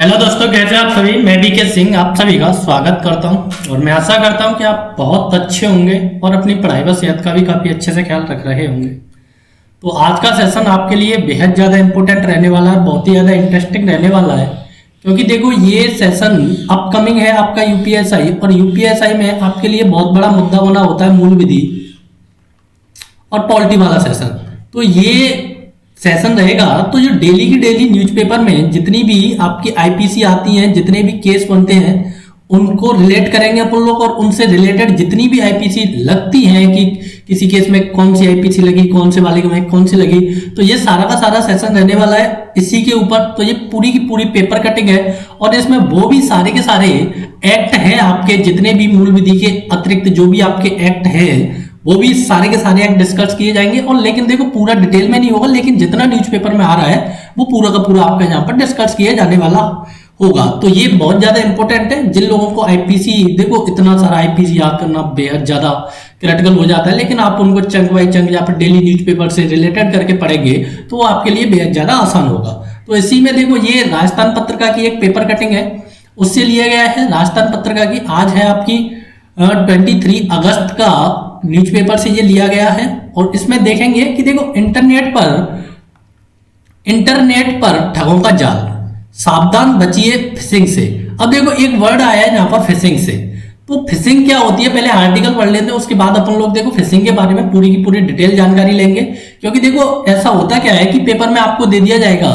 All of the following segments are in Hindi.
हेलो दोस्तों, कैसे आप सभी। मैं बीके सिंह आप सभी का स्वागत करता हूं और मैं आशा करता हूं कि आप बहुत अच्छे होंगे और अपनी पढ़ाई व सेहत का भी काफ़ी अच्छे से ख्याल रख रहे होंगे। तो आज का सेशन आपके लिए बेहद ज़्यादा इंपॉर्टेंट रहने वाला है, बहुत ही ज़्यादा इंटरेस्टिंग रहने वाला है। क्योंकि देखो, ये सेशन अपकमिंग है आपका यूपीएसआई, और यूपीएसआई में आपके लिए बहुत बड़ा मुद्दा बना होता है मूल विधि और पॉलिटी वाला सेशन। तो ये सेशन रहेगा, तो जो डेली की डेली न्यूज़पेपर में जितनी भी आपकी आईपीसी आती हैं, जितने भी केस बनते हैं, उनको रिलेट करेंगे अपन लोग, और उनसे रिलेटेड जितनी भी आईपीसी लगती हैं कि किसी केस में कौन सी आईपीसी लगी, कौन से वाले में कौन सी लगी, तो ये सारा का सारा सेशन रहने वाला है इसी के ऊपर। तो ये पूरी की पूरी पेपर कटिंग है, और इसमें वो भी सारे के सारे एक्ट हैं आपके, जितने भी मूल विधि के अतिरिक्त जो भी आपके एक्ट हैं वो भी सारे के सारे एक्ट डिस्कस किए जाएंगे। और लेकिन देखो, पूरा डिटेल में नहीं होगा, लेकिन जितना न्यूज़पेपर में आ रहा है वो पूरा का पूरा आपका यहाँ पर डिस्कस किया जाने वाला होगा। तो ये बहुत ज्यादा इंपॉर्टेंट है जिन लोगों को आईपीसी, देखो इतना सारा आईपीसी याद करना बेहद ज्यादा क्रिटिकल हो जाता है, लेकिन आप उनको चंक बाई चंक या फिर डेली न्यूज़पेपर से रिलेटेड करके पढ़ेंगे तो वो आपके लिए बेहद ज्यादा आसान होगा। तो इसी में देखो, ये राजस्थान पत्रिका की एक पेपर कटिंग है, उससे लिया गया है। राजस्थान पत्रिका की आज है आपकी 23 अगस्त का न्यूज़पेपर से ये लिया गया है। और इसमें देखेंगे कि देखो, इंटरनेट पर ठगों का जाल, सावधान बचिए फिशिंग से। अब देखो, एक वर्ड आया है यहाँ पर फिशिंग से। तो फिशिंग क्या होती है, पहले आर्टिकल पढ़ लेते हैं, उसके बाद अपन लोग देखो फिशिंग के बारे में पूरी की पूरी डिटेल जानकारी लेंगे। क्योंकि देखो, ऐसा होता क्या है कि पेपर में आपको दे दिया जाएगा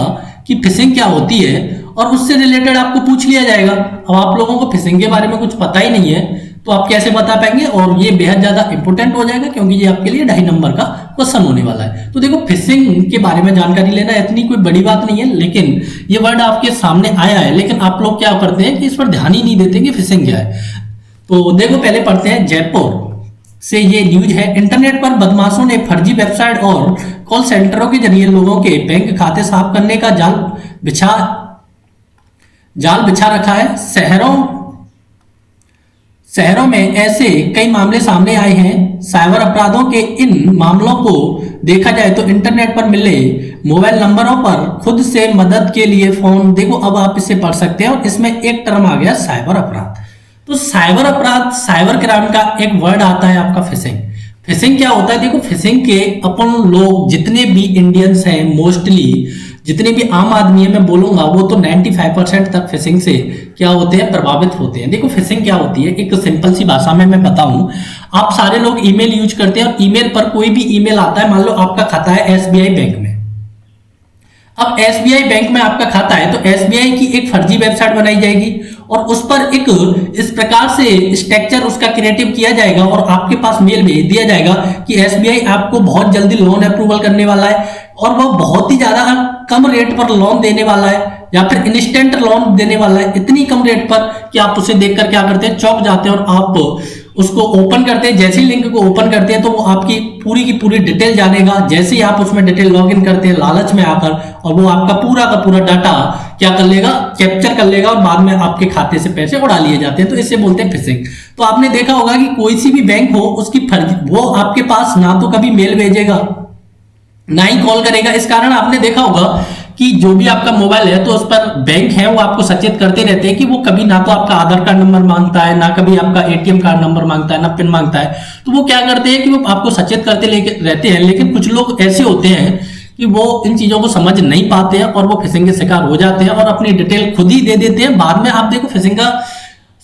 कि फिशिंग क्या होती है, और उससे रिलेटेड आपको पूछ लिया जाएगा। अब आप लोगों को फिशिंग के बारे में कुछ पता ही नहीं है, तो आप कैसे बता पाएंगे। और ये बेहद ज्यादा इंपॉर्टेंट हो जाएगा, क्योंकि ये आपके लिए 2.5 नंबर का क्वेश्चन होने वाला है। तो देखो, फिशिंग के बारे में जानकारी लेना इतनी कोई बड़ी बात नहीं है, लेकिन ये वर्ड आपके सामने आया है, लेकिन आप लोग क्या करते हैं कि इस पर ध्यान ही नहीं देते कि फिशिंग क्या है। तो देखो, पहले पढ़ते हैं जयपुर से ये न्यूज है। इंटरनेट पर बदमाशों ने फर्जी वेबसाइट और कॉल सेंटरों के जरिए लोगों के बैंक खाते साफ करने का जाल बिछा रखा है। शहरों में ऐसे कई मामले सामने आए हैं। साइबर अपराधों के इन मामलों को देखा जाए तो इंटरनेट पर मिले मोबाइल नंबरों पर खुद से मदद के लिए फोन, देखो अब आप इसे पढ़ सकते हैं। और इसमें एक टर्म आ गया साइबर अपराध। तो साइबर अपराध, साइबर क्राइम का एक वर्ड आता है आपका फिशिंग। फिशिंग क्या होता है, देखो फिशिंग के अपन लोग जितने भी इंडियंस हैं, मोस्टली जितने भी आम आदमी है, मैं बोलूंगा वो तो 95% तक फिशिंग से क्या होते हैं, प्रभावित होते हैं। देखो फिशिंग क्या होती है, एक सिंपल सी भाषा में मैं बताऊं। आप सारे लोग ईमेल यूज करते हैं, और ईमेल पर कोई भी ईमेल आता है, मान लो आपका खाता है एसबीआई बैंक में। अब एसबीआई बैंक में आपका खाता है, तो एसबीआई की एक फर्जी वेबसाइट बनाई जाएगी, और उस पर एक इस प्रकार से स्ट्रक्चर उसका क्रिएटिव किया जाएगा, और आपके पास मेल भेज दिया जाएगा कि एसबीआई आपको बहुत जल्दी लोन अप्रूवल करने वाला है, और वो बहुत ही ज्यादा कम रेट पर लोन देने वाला है, या फिर इंस्टेंट लोन देने वाला है, इतनी कम रेट पर कि आप उसे देखकर क्या करते हैं, चौंक जाते हैं, और आप उसको ओपन करते हैं। जैसे ही लिंक को ओपन करते हैं तो वो आपकी पूरी की पूरी डिटेल जानेगा। जैसे ही आप उसमें डिटेल लॉगिन करते हैं लालच में आकर, और वो आपका पूरा का पूरा डाटा क्या कर लेगा, कैप्चर कर लेगा, और बाद में आपके खाते से पैसे उड़ा लिए जाते हैं। तो इसे बोलते हैं फिशिंग। तो आपने देखा होगा कि कोई सी भी बैंक हो, उसकी फर्जी, वो आपके पास ना तो कभी मेल भेजेगा ना ही कॉल करेगा। इस कारण आपने देखा होगा कि जो भी आपका मोबाइल है, तो उस पर बैंक है वो आपको सचेत करते रहते हैं कि वो कभी ना तो आपका आधार कार्ड नंबर मांगता है, ना कभी आपका एटीएम कार्ड नंबर मांगता है, ना पिन मांगता है। तो वो क्या करते हैं कि वो आपको सचेत करते रहते हैं। लेकिन कुछ लोग ऐसे होते हैं कि वो इन चीजों को समझ नहीं पाते हैं, और वो फिशिंग के शिकार हो जाते हैं, और अपनी डिटेल खुद ही दे देते हैं। बाद में आप देखो, फिशिंग का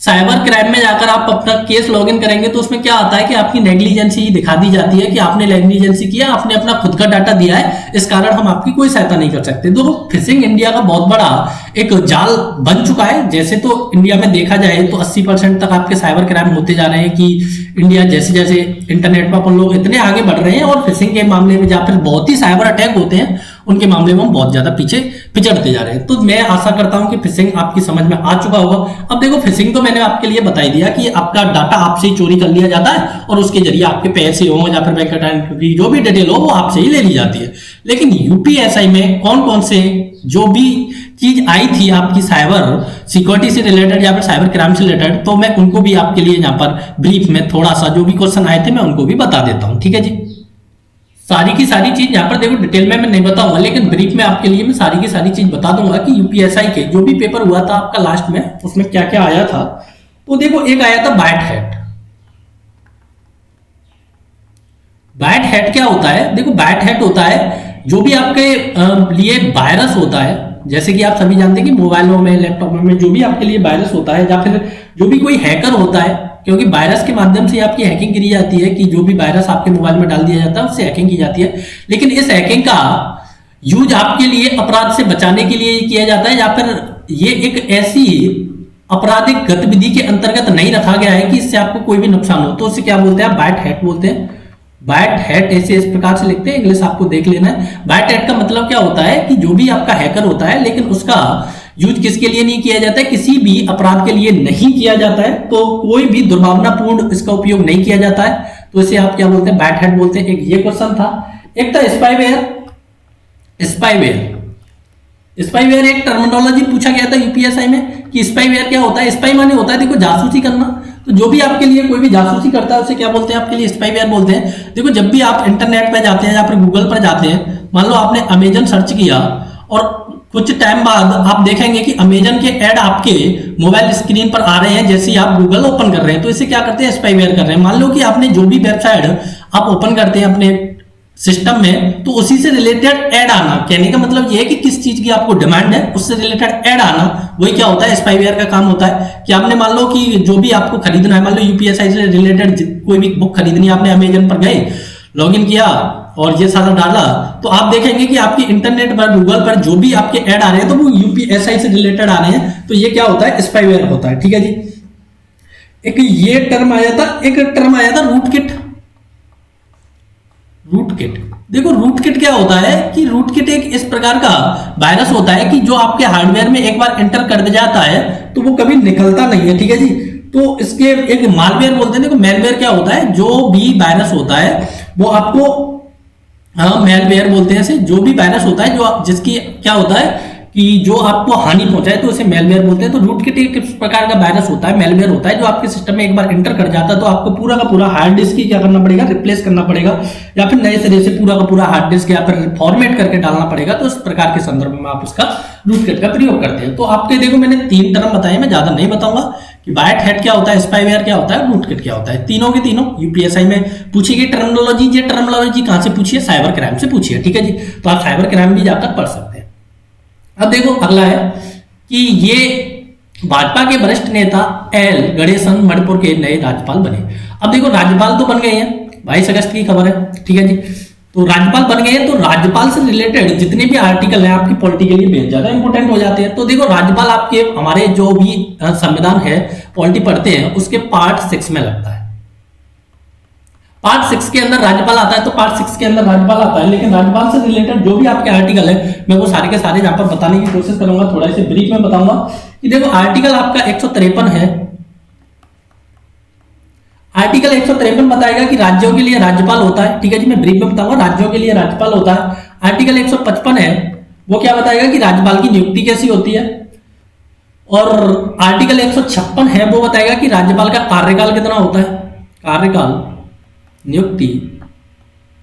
साइबर क्राइम में जाकर आप अपना केस लॉगिन करेंगे तो उसमें क्या आता है कि आपकी नेग्लिजेंसी दिखा दी जाती है, कि आपने नेग्लिजेंसी किया, आपने अपना खुद का डाटा दिया है, इस कारण हम आपकी कोई सहायता नहीं कर सकते। तो फिशिंग इंडिया का बहुत बड़ा एक जाल बन चुका है। जैसे तो इंडिया में देखा जाए तो 80% तक आपके साइबर क्राइम होते जा रहे हैं, कि इंडिया जैसे जैसे इंटरनेट पर अपन लोग इतने आगे बढ़ रहे हैं, और फिशिंग के मामले में जहाँ फिर बहुत ही साइबर अटैक होते हैं, उनके मामले में हम बहुत ज्यादा पीछे पिछड़ते जा रहे हैं। तो मैं आशा करता हूं कि फिशिंग आपकी समझ में आ चुका होगा। अब देखो, फिशिंग तो मैंने आपके लिए बता ही दिया कि आपका डाटा आपसे ही चोरी कर लिया जाता है, और उसके जरिए आपके पैसे हो या फिर बैंक अकाउंट की जो भी डिटेल हो वो आपसे ही ले ली जाती है। लेकिन यूपीएसआई में कौन कौन से जो भी चीज आई थी आपकी साइबर सिक्योरिटी से रिलेटेड या फिर साइबर क्राइम से रिलेटेड, तो मैं उनको भी आपके लिए यहाँ पर ब्रीफ में थोड़ा सा जो भी क्वेश्चन आए थे मैं उनको भी बता देता हूँ। ठीक है जी। सारी की सारी चीज यहाँ पर देखो डिटेल में मैं नहीं बताऊंगा, लेकिन ब्रीफ में आपके लिए मैं सारी की सारी चीज बता दूंगा कि यूपीएसआई के जो भी पेपर हुआ था आपका लास्ट में उसमें क्या क्या आया था। तो देखो एक आया था बैट हैट। बैट हैट क्या होता है? देखो बैट हैट होता है जो भी आपके लिए वायरस होता है, जैसे कि आप सभी जानते हैं कि मोबाइलों में, लैपटॉप में जो भी आपके लिए वायरस होता है, या फिर जो भी कोई हैकर होता है, क्योंकि वायरस के माध्यम से आपकी हैकिंग की जाती है कि जो भी वायरस आपके मोबाइल में डाल दिया जाता है उससे हैकिंग की जाती है। लेकिन इस हैकिंग का यूज आपके लिए अपराध से बचाने के लिए किया जाता है, या फिर ये एक ऐसी आपराधिक गतिविधि के अंतर्गत नहीं रखा गया है कि इससे आपको कोई भी नुकसान हो। तो उसे क्या बोलते हैं? बैट हैट बोलते हैं। बैट हैट ऐसे इस प्रकार से लिखते हैं, इंग्लिश आपको देख लेना है। बैट हैट का मतलब क्या होता है कि जो भी आपका हैकर होता है, लेकिन उसका यूज किसके लिए नहीं किया जाता है? किसी भी अपराध के लिए नहीं किया जाता है, तो कोई भी दुर्भावनापूर्ण इसका उपयोग नहीं किया जाता है, तो इसे आप क्या बोलते हैं? बैट हैट बोलते हैं। एक ये क्वेश्चन था। एक था स्पाईवेयर। स्पाईवेयर एक टर्मिनोलॉजी पूछा गया था यूपीएसआई में कि स्पाईवेयर क्या होता है। स्पाई माने होता है देखो जासूसी करना, तो जो भी आपके लिए कोई भी जासूसी करता है उसे क्या बोलते हैं? आपके लिए स्पाईवेयर बोलते हैं। देखो जब भी आप इंटरनेट पे जाते हैं या फिर गूगल पर जाते हैं, मान लो आपने अमेजन सर्च किया और कुछ टाइम बाद आप देखेंगे कि अमेजन के ऐड आपके मोबाइल स्क्रीन पर आ रहे हैं जैसे ही आप गूगल ओपन कर रहे हैं, तो इसे क्या करते हैं? स्पाईवेयर कर रहे हैं। मान लो कि आपने जो भी वेबसाइट आप ओपन करते हैं अपने सिस्टम में, तो उसी से रिलेटेड ऐड आना, कहने का मतलब ये है कि किस चीज की आपको डिमांड है उससे रिलेटेड ऐड आना, वही क्या होता है? स्पाईवेयर का काम होता है। कि आपने मान लो कि जो भी आपको खरीदना है, मान लो यूपीएसआई से रिलेटेड कोई भी बुक खरीदनी है, आपने अमेजन पर गए, लॉगिन किया और ये सारा डाला, तो आप देखेंगे कि आपके इंटरनेट पर, गूगल पर जो भी आपके ऐड आ रहे हैं तो वो यूपीएसआई से रिलेटेड आ रहे हैं, तो ये क्या होता है? स्पाईवेयर होता है। ठीक है जी। एक ये टर्म आया था, एक टर्म आया था रूट किट। देखो रूट किट क्या होता है कि रूट किट एक इस प्रकार का वायरस होता है कि जो आपके हार्डवेयर में एक बार एंटर कर जाता है तो वो कभी निकलता नहीं है। ठीक है जी। तो इसके एक मालवेयर बोलते हैं। देखो मेलवेयर क्या होता है? जो भी वायरस होता है वो आपको, हाँ मेलवेयर बोलते हैं इसे, जो भी वायरस होता है जो जिसकी क्या होता है कि जो आपको हानि पहुंचाए तो उसे मेलवेयर बोलते हैं। तो रूट किट एक प्रकार का वायरस होता है, मेलवेयर होता है, जो आपके सिस्टम में एक बार एंटर कर जाता है तो आपको पूरा का पूरा हार्ड डिस्क की क्या करना पड़ेगा? रिप्लेस करना पड़ेगा, या फिर नए सिरे से पूरा का पूरा हार्ड डिस्क या फिर फॉर्मेट करके डालना पड़ेगा। तो इस प्रकार के संदर्भ में आप उसका रूट किट का प्रयोग करते हैं। तो आपके देखो मैंने 3 टर्म बताए, मैं ज्यादा नहीं बताऊंगा कि बैट हैट क्या होता है, स्पाईवेयर क्या होता है, रूट किट क्या होता है। तीनों के तीनों यूपीएसआई में पूछी गई टर्मिनोलॉजी। ये टर्मिनोलॉजी कहां से पूछी है? साइबर क्राइम से पूछी है। ठीक है जी। तो आप साइबर क्राइम भी जाकर पढ़ सकते हैं। अब देखो अगला है कि ये भाजपा के वरिष्ठ नेता एल गणेशन मणिपुर के नए राज्यपाल बने। अब देखो राज्यपाल तो बन गए हैं, 22 अगस्त की खबर है। ठीक है जी। तो राज्यपाल बन गए हैं, तो राज्यपाल से रिलेटेड जितने भी आर्टिकल हैं आपकी पॉलिटी के लिए बेहद ज्यादा इंपॉर्टेंट हो जाते हैं। तो देखो राज्यपाल आपके हमारे जो भी संविधान है, पॉलिटी पढ़ते हैं, उसके पार्ट 6 में लगता है। पार्ट 6 के अंदर राज्यपाल आता है, तो पार्ट 6 के अंदर राज्यपाल आता है, लेकिन राज्यपाल से रिलेटेड जो भी आपके आर्टिकल है मैं वो सारे के सारे यहाँ पर बताने की कोशिश करूंगा। थोड़ा इसे ब्रीफ में बताऊंगा कि देखो आर्टिकल आपका 153 है। आर्टिकल 153 बताएगा कि राज्यों के लिए राज्यपाल होता है। ठीक है जी। मैं ब्रीफ में बताऊंगा राज्यों के लिए राज्यपाल होता है। आर्टिकल 155 है, वो क्या बताएगा कि राज्यपाल की नियुक्ति कैसी होती है। और आर्टिकल 156 है, वो बताएगा कि राज्यपाल का कार्यकाल कितना होता है, कार्यकाल, नियुक्ति।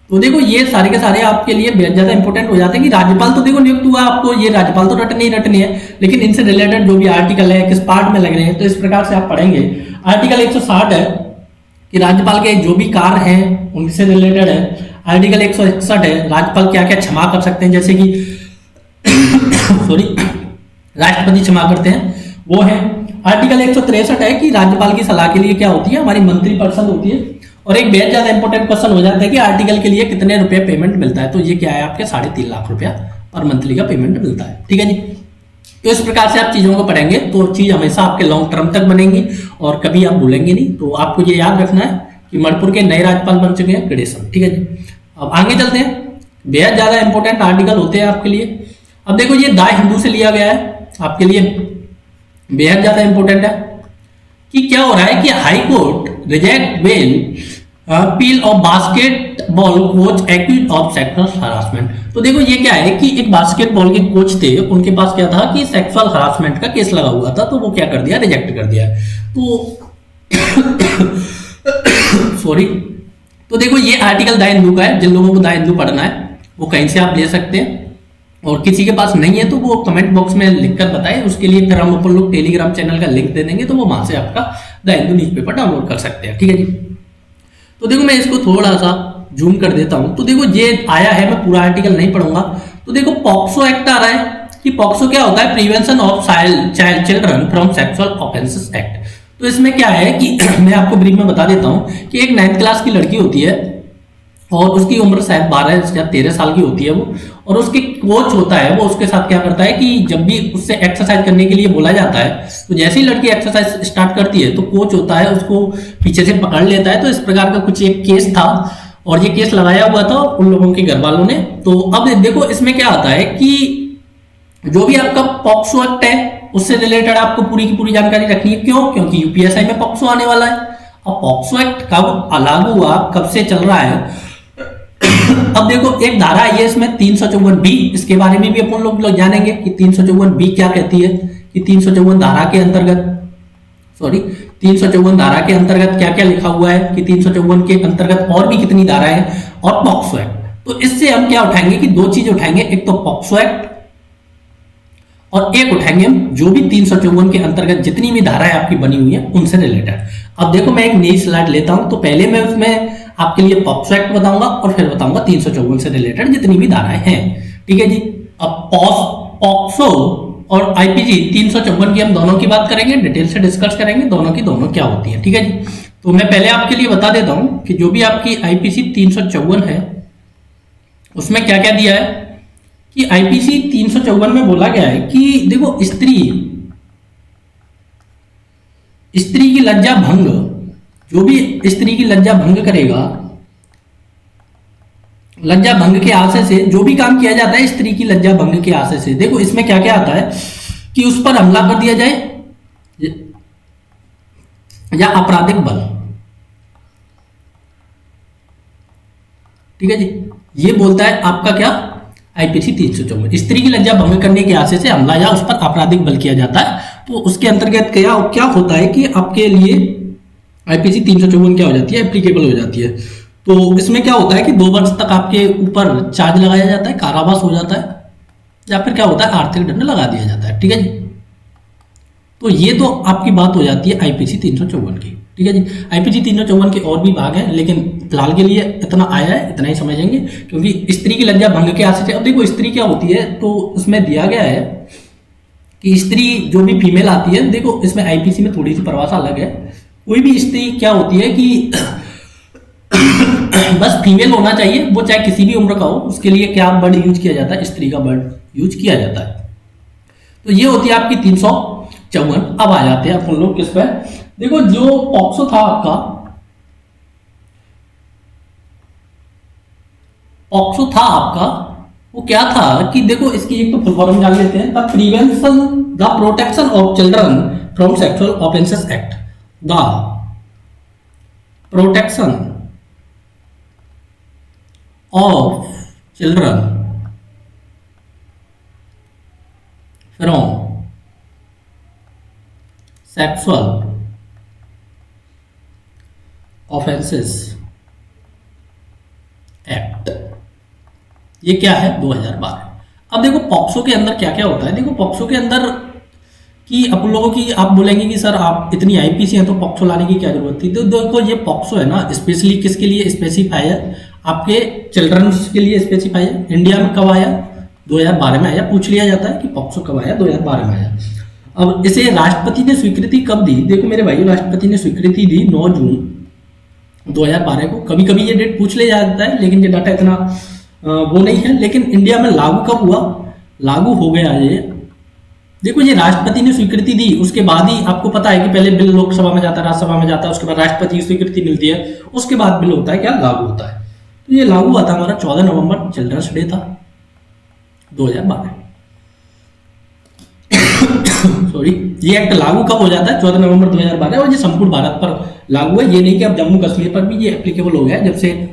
तो देखो ये सारे के सारे आपके लिए बहुत ज्यादा इंपॉर्टेंट हो जाते हैं कि राज्यपाल तो देखो नियुक्त हुआ, आपको ये राज्यपाल तो रटनी है, लेकिन इनसे रिलेटेड जो भी आर्टिकल है किस पार्ट में लग रहे हैं, तो इस प्रकार से आप पढ़ेंगे। आर्टिकल 160 है कि राज्यपाल के जो भी कार्य हैं उनसे रिलेटेड है। आर्टिकल 161 है राज्यपाल क्या क्या क्षमा कर सकते हैं, जैसे कि सॉरी राष्ट्रपति क्षमा करते हैं, वो है। आर्टिकल 163 है कि राज्यपाल की सलाह के लिए क्या होती है, हमारी मंत्री परिषद होती है। और एक बेहद ज्यादा इंपॉर्टेंट क्वेश्चन हो जाता है कि आर्टिकल के लिए कितने रुपए पेमेंट मिलता है, तो ये क्या है आपके 3.5 लाख रुपया पर मंथली का पेमेंट मिलता है। ठीक है जी। तो इस प्रकार से आप चीजों को पढ़ेंगे तो चीज हमेशा आपके लॉन्ग टर्म तक बनेंगी और कभी आप भूलेंगे नहीं। तो आपको ये याद रखना है कि मणिपुर के नए राज्यपाल बन चुके हैं गणेशन। ठीक है जी। अब आगे चलते हैं, बेहद ज्यादा इंपॉर्टेंट आर्टिकल होते हैं आपके लिए। अब देखो ये द हिंदू से लिया गया है, आपके लिए बेहद ज्यादा इंपॉर्टेंट है कि क्या हो रहा है कि high court reject bail plea of basketball coach accused of sexual harassment. तो देखो ये क्या है कि एक बास्केटबॉल के कोच थे, उनके पास क्या था कि सेक्सुअल हरासमेंट का केस लगा हुआ था, तो वो क्या कर दिया, रिजेक्ट कर दिया। तो सॉरी, तो देखो ये आर्टिकल द हिंदू का है, जिन लोगों को द हिंदू पढ़ना है वो कहीं से आप ले सकते हैं, और किसी के पास नहीं है तो वो कमेंट बॉक्स में लिखकर बताए, उसके लिए फिर हम अपन लोग टेलीग्राम चैनल का लिंक दे देंगे, तो वो वहां से आपका द हिंदू न्यूज़पेपर डाउनलोड कर सकते हैं। ठीक है जी। तो देखो मैं इसको थोड़ा सा जूम कर देता हूं। तो देखो ये आया है, मैं पूरा आर्टिकल नहीं पढ़ूंगा। तो देखो पॉक्सो एक्ट आ रहा है कि पॉक्सो क्या होता है, prevention of child children from sexual offences act. तो इसमें क्या है कि मैं आपको ब्रीफ में बता देता हूं कि एक 9th क्लास की लड़की होती है और उसकी उम्र शायद 12 या 13 साल की होती है वो, और उसके कोच होता है, वो उसके साथ क्या करता है कि जब भी उससे एक्सरसाइज करने के लिए बोला जाता है, तो जैसे ही लड़की एक्सरसाइज स्टार्ट करती है तो कोच होता है उसको पीछे से पकड़ लेता है। तो इस प्रकार का कुछ एक केस था, और ये केस लगाया हुआ था उन लोगों के घर वालों ने। तो अब देखो इसमें क्या आता है कि जो भी आपका पॉक्सो एक्ट है उससे रिलेटेड आपको पूरी की पूरी जानकारी रखनी है। क्यों? क्योंकि यूपीएसआई में पॉक्सो आने वाला है। अब पॉक्सो एक्ट कब लागू हुआ, कब से चल रहा है, अब देखो एक धारा आई है इसमें 354B, इसके बारे में भी अपन लोग जानेंगे कि 354B क्या कहती है, कि 354 धारा के अंतर्गत 354 धारा के अंतर्गत क्या क्या लिखा हुआ है, कि 354 के अंतर्गत और भी कितनी धाराएं हैं, और पॉक्सो एक्ट। तो इससे हम क्या उठाएंगे कि दो चीज उठाएंगे, एक तो पॉक्सो एक्ट और एक उठाएंगे हम जो भी 354 के अंतर्गत जितनी भी धाराएं आपकी बनी हुई है उनसे रिलेटेड। अब देखो मैं एक नई स्लाइड लेता हूं, तो पहले मैं उसमें आपके लिए पॉक्सो एक्ट बताऊंगा और फिर बताऊंगा 354 से रिलेटेड जितनी भी धाराएं हैं। ठीक है जी। अब पॉक्सो और आईपीसी 354 की हम दोनों की बात करेंगे, डिटेल से डिस्कस करेंगे दोनों की दोनों क्या होती है। ठीक है जी। तो मैं पहले आपके लिए बता देता हूं कि जो भी आपकी आईपीसी 354 है उसमें क्या क्या दिया है, कि आईपीसी 354 में बोला गया है कि देखो स्त्री की लज्जा भंग, जो भी स्त्री की लज्जा भंग करेगा, लज्जा भंग के आशय से जो भी काम किया जाता है स्त्री की लज्जा भंग के आशय से, देखो इसमें क्या क्या आता है कि उस पर हमला कर दिया जाए या आपराधिक बल। ठीक है जी। ये बोलता है आपका क्या, आईपीसी 354 स्त्री की लज्जा भंग करने के आशय से हमला या उस पर आपराधिक बल किया जाता है। तो उसके अंतर्गत क्या क्या होता है कि आपके लिए आईपीसी 354 क्या हो जाती है, एप्लीकेबल हो जाती है। तो इसमें क्या होता है कि 2 वर्ष तक आपके ऊपर चार्ज लगाया जाता है, कारावास हो जाता है, या फिर क्या होता है आर्थिक दंड लगा दिया जाता है। ठीक है जी। तो ये तो आपकी बात हो जाती है आईपीसी 354 की। ठीक है जी। आईपीसी 354 के और भी भाग हैं, लेकिन फिलहाल के लिए इतना आया है, इतना ही समझेंगे, क्योंकि स्त्री की लज्जा भंग के आशय से। अब देखो स्त्री क्या होती है, तो उसमें दिया गया है कि स्त्री जो भी फीमेल आती है, देखो इसमें आईपीसी में थोड़ी सी परिभाषा अलग है। कोई भी स्त्री क्या होती है कि बस फीमेल होना चाहिए, वो चाहे किसी भी उम्र का हो, उसके लिए क्या वर्ड यूज किया जाता है, स्त्री का वर्ड यूज किया जाता है। तो ये होती है आपकी 354। अब आ जाते हैं अपन लोग किस पे, देखो जो पॉक्सो था आपका, पॉक्सो था आपका वो क्या था कि देखो इसकी एक तो फुल फॉर्म जान लेते हैं, the protection of children from sexual offences act, the protection of children from sexual offences act. ये क्या है, 2012। अब देखो पॉक्सो के अंदर क्या क्या होता है, देखो पॉक्सो के अंदर कि अपन लोगों की आप बोलेंगे कि सर आप इतनी आईपीसी है तो पॉक्सो लाने की क्या जरूरत थी। तो देखो ये पॉक्सो है ना, स्पेशली किसके लिए स्पेसिफाई है, आपके चिल्ड्रंस के लिए स्पेसिफाई है। इंडिया में कब आया, 2012 में आया। पूछ लिया जाता है कि पॉक्सो कब आया, 2012 में आया। अब इसे राष्ट्रपति ने स्वीकृति कब दी, देखो मेरे भाई राष्ट्रपति ने स्वीकृति दी 9 जून 2012 को। कभी कभी ये डेट पूछ लिया जाता है, लेकिन ये डाटा इतना वो नहीं है। लेकिन इंडिया में लागू कब हुआ, लागू हो गया ये, देखो ये राष्ट्रपति ने स्वीकृति दी, उसके बाद ही आपको पता है कि पहले बिल लोकसभा में जाता है, राज्यसभा में जाता है, उसके बाद राष्ट्रपति की स्वीकृति मिलती है, उसके बाद बिल होता है क्या, लागू होता है। तो ये लागू हुआ था हमारा 14 नवंबर, चिल्ड्रंस डे था 2012। सॉरी, ये एक्ट लागू कब हो जाता है, 14 नवंबर 2012, और ये संपूर्ण भारत पर लागू है। ये नहीं कि अब जम्मू कश्मीर पर भी ये एप्लीकेबल हो गया है, जब से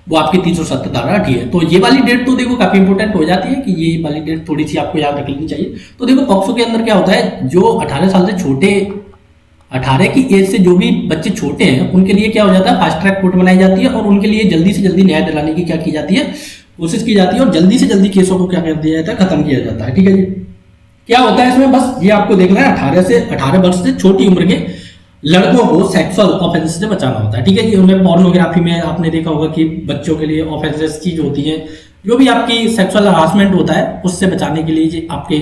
वो आपकी 370 धारा हटी है। तो ये वाली डेट तो देखो काफी इंपोर्टेंट हो जाती है कि ये वाली डेट थोड़ी सी आपको याद रख लेनी चाहिए। तो देखो पॉक्सो के अंदर क्या होता है, जो 18 साल से छोटे 18 की एज से जो भी बच्चे छोटे हैं उनके लिए क्या हो जाता है, फास्ट ट्रैक कोर्ट बनाई जाती है और उनके लिए जल्दी से जल्दी न्याय दिलाने की क्या की जाती है, कोशिश की जाती है और जल्दी से जल्दी केसों को क्या कर दिया जाता है, खत्म किया जाता है। ठीक है जी। क्या होता है इसमें, बस ये आपको देखना है 18 वर्ष से छोटी उम्र के लड़कों को सेक्सुअल ऑफेंस से बचाना होता है। ठीक है जी। उनमें पोर्नोग्राफी में आपने देखा होगा कि बच्चों के लिए ऑफेंसेस चीज होती है, जो भी आपकी सेक्सुअल हरासमेंट होता है उससे बचाने के लिए जी आपके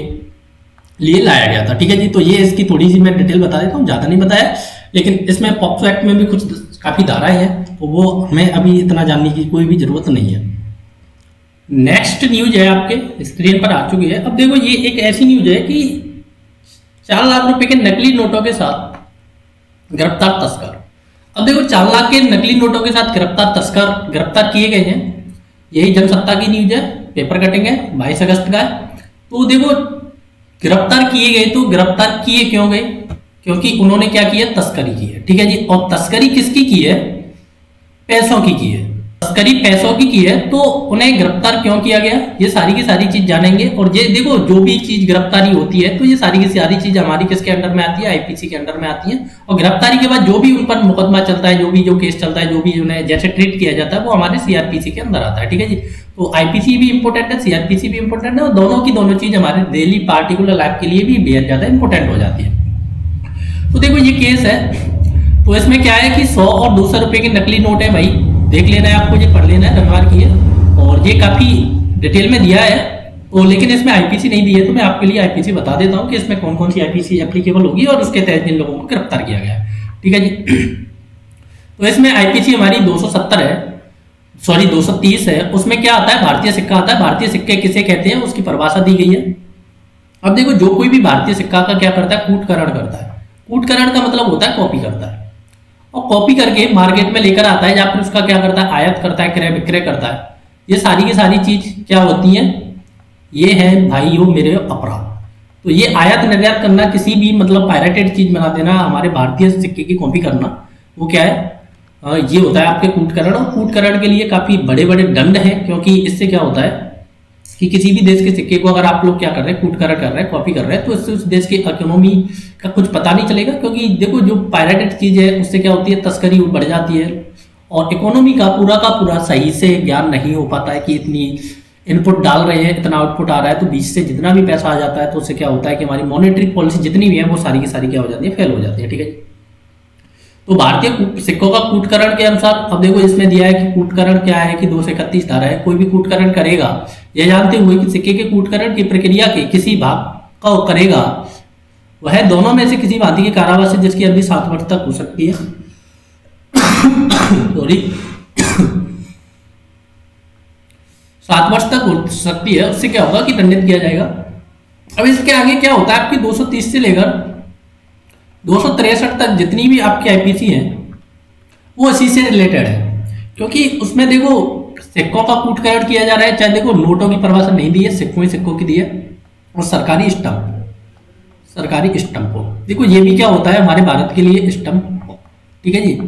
लिए लाया गया था। ठीक है जी। तो ये इसकी थोड़ी सी मैं डिटेल बता देता हूँ, ज्यादा नहीं बताया, लेकिन इसमें पॉक्सो एक्ट में भी कुछ काफी धाराएं हैं, तो वो हमें अभी इतना जानने की कोई भी जरूरत नहीं है। नेक्स्ट न्यूज है आपके स्क्रीन पर आ चुकी है। अब देखो ये एक ऐसी न्यूज है कि 4 लाख रुपए के नकली नोटों के साथ गिरफ्तार तस्कर। अब देखो 4 लाख के नकली नोटों के साथ गिरफ्तार तस्कर गिरफ्तार किए गए हैं। यही जनसत्ता की न्यूज है, पेपर कटिंग है, 22 अगस्त का है। तो देखो गिरफ्तार किए गए, तो गिरफ्तार किए क्यों गए, क्योंकि उन्होंने क्या किया, तस्करी की है। ठीक है जी। और तस्करी किसकी की है, पैसों की है। तस्करी पैसों की है, तो उन्हें गिरफ्तार क्यों किया गया, ये सारी की सारी चीज जानेंगे। और ये देखो जो भी चीज गिरफ्तारी होती है तो ये सारी की सारी चीज हमारी किसके अंडर में आती है, आईपीसी के अंडर में आती है। और गिरफ्तारी के बाद जो भी उन पर मुकदमा चलता है, जो केस चलता है, जो भी उन्हें जैसे ट्रीट किया जाता है, वो हमारे सीआरपीसी के अंदर आता है। ठीक है जी। तो आईपीसी भी इंपॉर्टेंट है, सीआरपीसी भी इंपॉर्टेंट है, और दोनों की दोनों चीज हमारे डेली पार्टिकुलर लाइफ के लिए भी बेहद ज्यादा इंपॉर्टेंट हो जाती है। तो देखो ये केस है, तो इसमें क्या है कि 100 और 200 रुपए के नकली नोट है भाई, देख लेना है आपको, ये पढ़ लेना है, रंगवार की है और ये काफी डिटेल में दिया है। तो लेकिन इसमें आईपीसी नहीं दी है, तो मैं आपके लिए आईपीसी बता देता हूं कि इसमें कौन कौन सी आईपीसी एप्लीकेबल होगी और उसके तहत जिन लोगों को गिरफ्तार किया गया है। ठीक है जी। तो इसमें आईपीसी हमारी 270 है, सॉरी 230 है। उसमें क्या आता है, भारतीय सिक्का आता है। भारतीय सिक्के किसे कहते हैं उसकी परिभाषा दी गई है। अब देखो जो कोई भी भारतीय सिक्का का क्या करता है, कूटकरण करता है। कूटकरण का मतलब होता है कॉपी करता है, और कॉपी करके मार्केट में लेकर आता है, या फिर उसका क्या करता है, आयात करता है, क्रय विक्रय करता है। ये सारी की सारी चीज क्या होती है, ये है भाइयों मेरे अपराध। तो ये आयात निर्यात करना, किसी भी मतलब पायरेटेड चीज बना देना, हमारे भारतीय सिक्के की कॉपी करना, वो क्या है, ये होता है आपके कूटकरण। और कूटकरण के लिए काफी बड़े बड़े दंड हैं, क्योंकि इससे क्या होता है कि किसी भी देश के सिक्के को अगर आप लोग क्या कर रहे हैं, कूटकरण कर रहे हैं, कॉपी कर रहे हैं, तो इससे उस देश की इकोनॉमी का कुछ पता नहीं चलेगा। क्योंकि देखो जो पायरेटेड चीज है उससे क्या होती है, तस्करी बढ़ जाती है और इकोनॉमी का पूरा सही से ज्ञान नहीं हो पाता है कि इतनी इनपुट डाल रहे हैं, इतना आउटपुट आ रहा है, तो बीच से जितना भी पैसा आ जाता है तो उससे क्या होता है कि हमारी मॉनेटरी पॉलिसी जितनी भी है वो सारी की सारी क्या हो जाती है, फेल हो जाती है। ठीक है। तो भारतीय सिक्कों का कूटकरण के अनुसार अब देखो इसमें दिया है कि कूटकरण क्या है, कि 231 धारा है, कोई भी कूटकरण करेगा यह जानते हुए कि सिक्के के कूटकरण की प्रक्रिया के किसी भाग का करेगा, वह दोनों में से किसी भांति के कारावास से जिसकी अवधि 7 वर्ष तक हो सकती है, सॉरी 7 वर्ष तक हो सकती है, उससे क्या होगा कि दंडित किया जाएगा। अब इसके आगे क्या होता है, आपकी 230 से लेकर 263 तक जितनी भी आपकी आईपीसी है वो इसी से रिलेटेड है। क्योंकि उसमें देखो सिक्कों का कूटकरण किया जा रहा है, चाहे देखो नोटों की परिभाषा नहीं दी है, सिक्कों की दी है, और सरकारी स्टंप हो। देखो ये भी क्या होता है हमारे भारत के लिए स्टंप। ठीक है जी।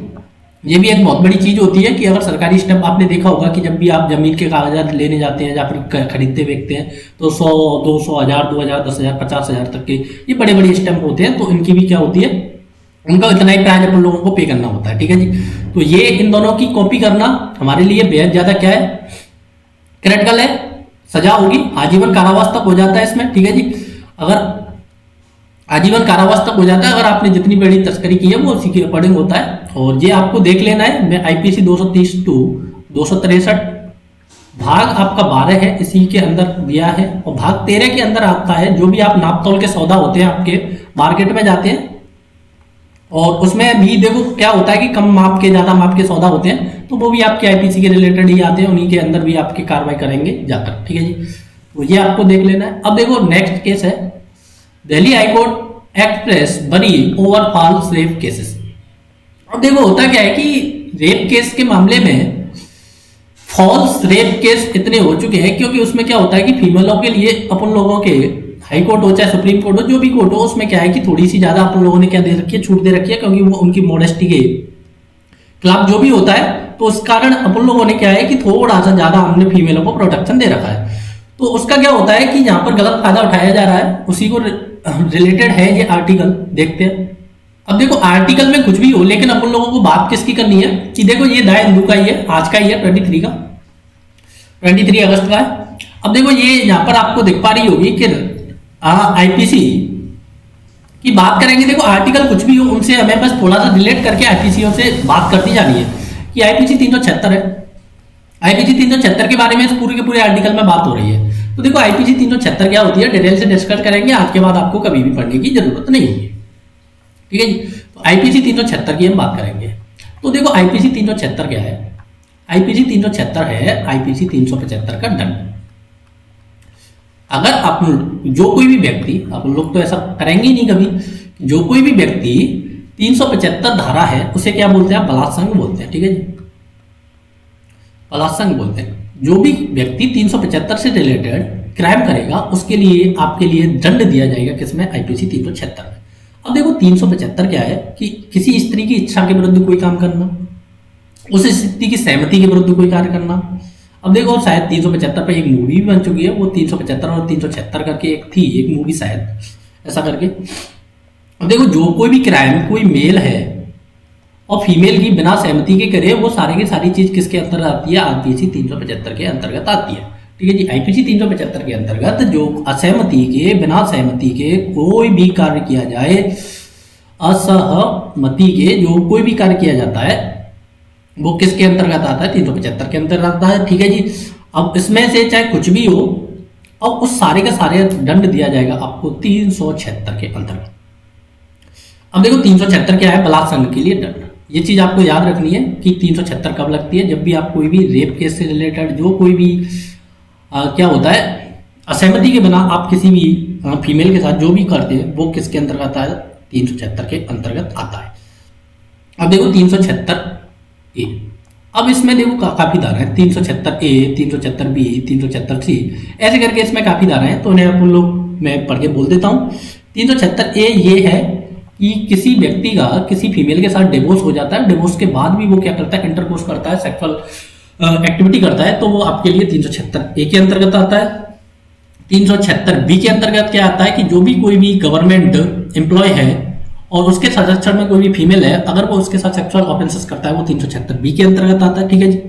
ये भी एक बहुत बड़ी चीज होती है कि अगर सरकारी स्टंप, आपने देखा होगा कि जब भी आप जमीन के कागजात लेने जाते हैं या फिर खरीदते बेचते हैं तो 100, 200, 1000, 2000, 10,000, 50,000 तक के ये बड़े बड़े स्टंप होते हैं। तो इनकी भी क्या होती है, उनका इतना ही प्राइस अपन लोगों को पे करना होता है। ठीक है जी। तो ये इन दोनों की कॉपी करना हमारे लिए बेहद ज्यादा क्या है, क्रिटिकल है। सजा होगी, आजीवन कारावास तक हो जाता है इसमें। ठीक है जी। अगर आजीवन कारावास तक हो जाता है अगर आपने जितनी बड़ी तस्करी की है, वो उसी के अकॉर्डिंग होता है। और ये आपको देख लेना है, मैं आईपीसी 230 टू 263 भाग आपका 12 है, इसी के अंदर दिया है। और भाग 13 के अंदर आता है जो भी आप नाप तौल के सौदा होते हैं, आपके मार्केट में जाते हैं और उसमें भी देखो क्या होता है कि कम माप के ज्यादा माप के सौदा होते हैं, तो वो भी आपके आईपीसी के रिलेटेड ही आते हैं, उन्हीं के अंदर भी आपकी कार्रवाई करेंगे जाकर। ठीक है जी। तो ये आपको देख लेना है। अब देखो नेक्स्ट केस है, दिल्ली हाईकोर्ट एक्सप्रेस बरी ओवर फॉल्स रेप केसेस। अब देखो होता क्या है कि रेप केस के मामले में फॉल्स रेप केस इतने हो चुके हैं, क्योंकि उसमें क्या होता है कि फीमेलों के लिए अपन लोगों के हाई कोर्ट हो चाहे सुप्रीम कोर्ट हो, जो भी कोर्ट हो, उसमें क्या है कि थोड़ी सी ज्यादा अपन लोगों ने क्या दे रखी है, छूट दे रखी है, क्योंकि वो उनकी मॉडेस्टी के खिलाफ जो भी होता है, तो उस कारण अपन लोगों ने क्या है कि थोड़ा सा ज्यादा हमने फीमेलों को प्रोटेक्शन दे रखा है। तो उसका क्या होता है कि यहाँ पर गलत फायदा उठाया जा रहा है, उसी को रिलेटेड है ये आर्टिकल, देखते हैं। अब देखो आर्टिकल में कुछ भी हो, लेकिन अपन लोगों को बात किसकी करनी है कि देखो ये द हिंदू का ही है, आज का ही है, 23 अगस्त का है। अब देखो ये यहां पर आपको दिख पा रही होगी कि आईपीसी की बात करेंगे। देखो आर्टिकल कुछ भी हो, उनसे हमें बस थोड़ा सा रिलेट करके आईपीसीओ से बात करती जानी है कि आईपीसी 376 है। आईपीसी 376 के बारे में इस पूरे के पूरे आर्टिकल में बात हो रही है। तो देखो आईपीसी 376 क्या होती है, डिटेल से डिस्कस करेंगे, आज के बाद आपको कभी भी पढ़ने की जरूरत नहीं होगी, ठीक है जी। तो आईपीसी 376 की हम बात करेंगे। तो देखो आईपीसी 376 क्या है, आईपीसी 376 है आईपीसी 375 का दंड। अगर अपन जो कोई भी व्यक्ति, अपन लोग तो ऐसा करेंगे ही नहीं कभी, जो कोई भी व्यक्ति 375 धारा है उसे क्या बोलते हैं, बलात्संग बोलते हैं, ठीक है जी, बलात्संग बोलते हैं। जो भी व्यक्ति 375 से रिलेटेड क्राइम करेगा उसके लिए आपके लिए दंड दिया जाएगा, किसमें, आईपीसी 376 में। अब देखो 375 क्या है कि किसी स्त्री की इच्छा के विरुद्ध कोई काम करना, उस स्त्री की सहमति के विरुद्ध कोई कार्य करना। अब देखो शायद 375 पे एक मूवी भी बन चुकी है, वो 375 और 376 करके एक थी, एक मूवी शायद ऐसा करके। अब देखो जो कोई भी क्राइम कोई मेल है और फीमेल की बिना सहमति के करे, वो सारी की सारी चीज किसके अंतर्गत आती है, आईपीसी 375 के अंतर्गत आती है, ठीक है जी। आईपीसी 375 के अंतर्गत जो असहमति के, बिना सहमति के कोई भी कार्य किया जाए, असहमति के जो कोई भी कार्य किया जाता है वो किसके अंतर्गत आता है, 375 के अंतर्गत आता है, ठीक है जी। अब इसमें से चाहे कुछ भी हो और उस सारे का सारे दंड दिया जाएगा आपको 376 के अंतर्गत। अब देखो 376 क्या है, बलात्संग के लिए दंड। ये चीज आपको याद रखनी है कि 376 कब लगती है, जब भी आप कोई भी रेप केस से रिलेटेड जो कोई भी क्या होता है, असहमति के बिना आप किसी भी फीमेल के साथ जो भी करते हैं वो किसके अंतर्गत आता है, 376 के अंतर्गत आता है। अब देखो 376 ए, अब इसमें देखो काफी धारा है, 376 ए, 376 बी, 376 सी, ऐसे करके इसमें काफी धारा है, तो उन्हें अपन लोग मैं पढ़ के बोल देता हूँ। 376 ए ये है कि किसी व्यक्ति का किसी फीमेल के साथ डिवोर्स हो जाता है, डिवोर्स के बाद भी वो क्या करता है, इंटरकोर्स करता है, सेक्सुअल एक्टिविटी करता है, तो वो आपके लिए 376 ए के अंतर्गत आता है। 376 बी के अंतर्गत क्या आता है कि जो भी कोई भी गवर्नमेंट एम्प्लॉय है और उसके संरक्षण में कोई भी फीमेल है, अगर वो उसके साथ सेक्सुअल ऑफेंसेस करता है, वो 376 बी के अंतर्गत आता है, ठीक है जी।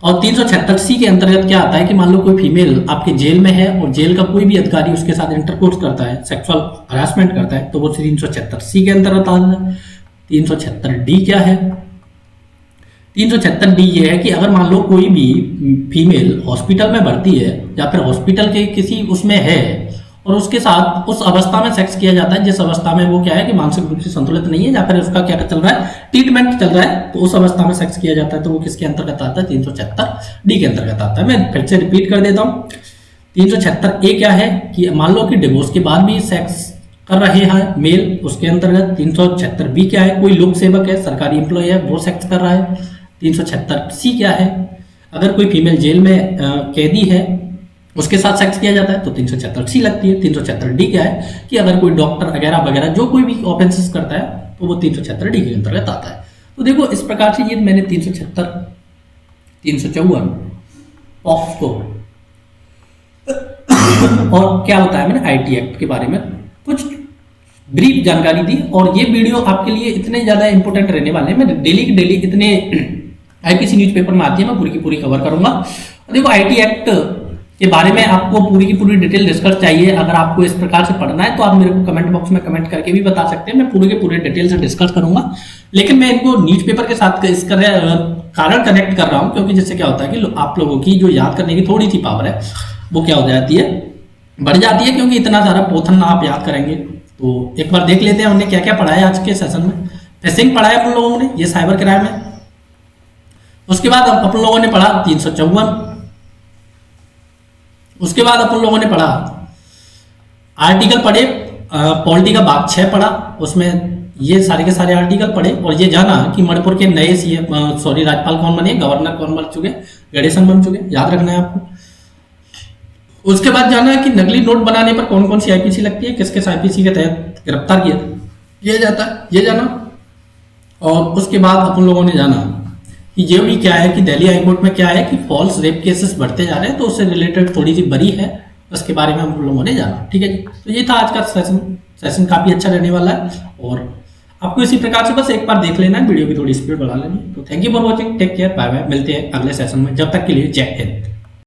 और 376 सी के अंतर्गत क्या आता है कि मान लो कोई फीमेल आपके जेल में है और जेल का कोई भी अधिकारी उसके साथ इंटरकोर्स करता है, सेक्सुअल हरासमेंट करता है, तो वो 376 सी के अंतर्गत आता है। 376 डी क्या है, 376 डी ये है कि अगर मान लो कोई भी फीमेल हॉस्पिटल में भर्ती है या फिर हॉस्पिटल के किसी उसमें है और उसके साथ उस अवस्था में सेक्स किया जाता है जिस अवस्था में वो क्या है कि मानसिक रूप से संतुलित नहीं है या फिर उसका क्या चल रहा है, ट्रीटमेंट चल रहा है, तो उस अवस्था में सेक्स किया जाता है, तो वो किसके अंतर्गत आता है, 376 डी के अंतर्गत आता है। मैं फिर से रिपीट कर देता हूँ। 376 ए क्या है कि मान लो कि डिवोर्स के बाद भी सेक्स कर रहे हैं मेल, उसके अंतर्गत। 376 बी क्या है, कोई लोक सेवक है, सरकारी एम्प्लॉय है, वो सेक्स कर रहा है। 376 सी क्या है, अगर कोई फीमेल जेल में कैदी है उसके साथ सेक्स किया जाता है, तो 376 सी लगती है। 376 डी क्या है कि अगर कोई डॉक्टर वगैरह वगैरह जो कोई भी ऑफेंसेस करता है तो वो 376 डी के अंतर्गत आता है। तो देखो इस प्रकार से ये मैंने 376, 354 पॉक्सो और क्या होता है मैंने आईटी एक्ट के बारे में कुछ ब्रीफ जानकारी दी, और ये वीडियो आपके लिए इतने ज्यादा इंपॉर्टेंट रहने वाले हैं। मैं डेली इतने आईपीसी न्यूज़पेपर में आती है, मैं पूरी की पूरी कवर करूंगा। देखो आईटी एक्ट के बारे में आपको पूरी की पूरी डिटेल डिस्कस चाहिए, अगर आपको इस प्रकार से पढ़ना है तो आप मेरे को कमेंट बॉक्स में कमेंट करके भी बता सकते हैं, मैं पूरे के पूरे डिटेल से डिस्कस करूंगा। लेकिन मैं इनको न्यूज़पेपर के साथ इस कारण कनेक्ट कर रहा हूं क्योंकि जिससे क्या होता है कि आप लोगों की जो याद करने की थोड़ी सी पावर है वो क्या हो जाती है, बढ़ जाती है, क्योंकि इतना सारा पोथन आप याद करेंगे। तो एक बार देख लेते हैं उन्हें क्या क्या पढ़ाया आज के सेशन में। फिशिंग पढ़ाया अपन लोगों ने, ये साइबर क्राइम है। उसके बाद अपन लोगों ने पढ़ा 354, उसके बाद अपन लोगों ने पढ़ा आर्टिकल पढ़े, पॉलिटी का भाग 6 पढ़ा, उसमें ये सारे के सारे आर्टिकल पढ़े, और ये जाना कि मणिपुर के नए राज्यपाल कौन बने, गवर्नर कौन बन चुके, गणेशन बन चुके, याद रखना है आपको। उसके बाद जाना कि नकली नोट बनाने पर कौन कौन सी आईपीसी लगती है, किस किस आईपीसी के तहत गिरफ्तार किया जाता है, ये जाना। और उसके बाद अपन लोगों ने जाना कि ये भी क्या है कि दिल्ली हाईकोर्ट में क्या है कि फॉल्स रेप केसेस बढ़ते जा रहे हैं, तो उससे रिलेटेड थोड़ी सी बड़ी है, उसके बारे में हम लोगों ने जाना, ठीक है जी। तो ये था आज का सेशन सेशन काफ़ी अच्छा रहने वाला है और आपको इसी प्रकार से बस एक बार देख लेना है, वीडियो की थोड़ी स्पीड बढ़ा लेनी। तो thank you for watching, take care, bye bye, मिलते हैं अगले सेशन में, जब तक के लिए जय हिंद।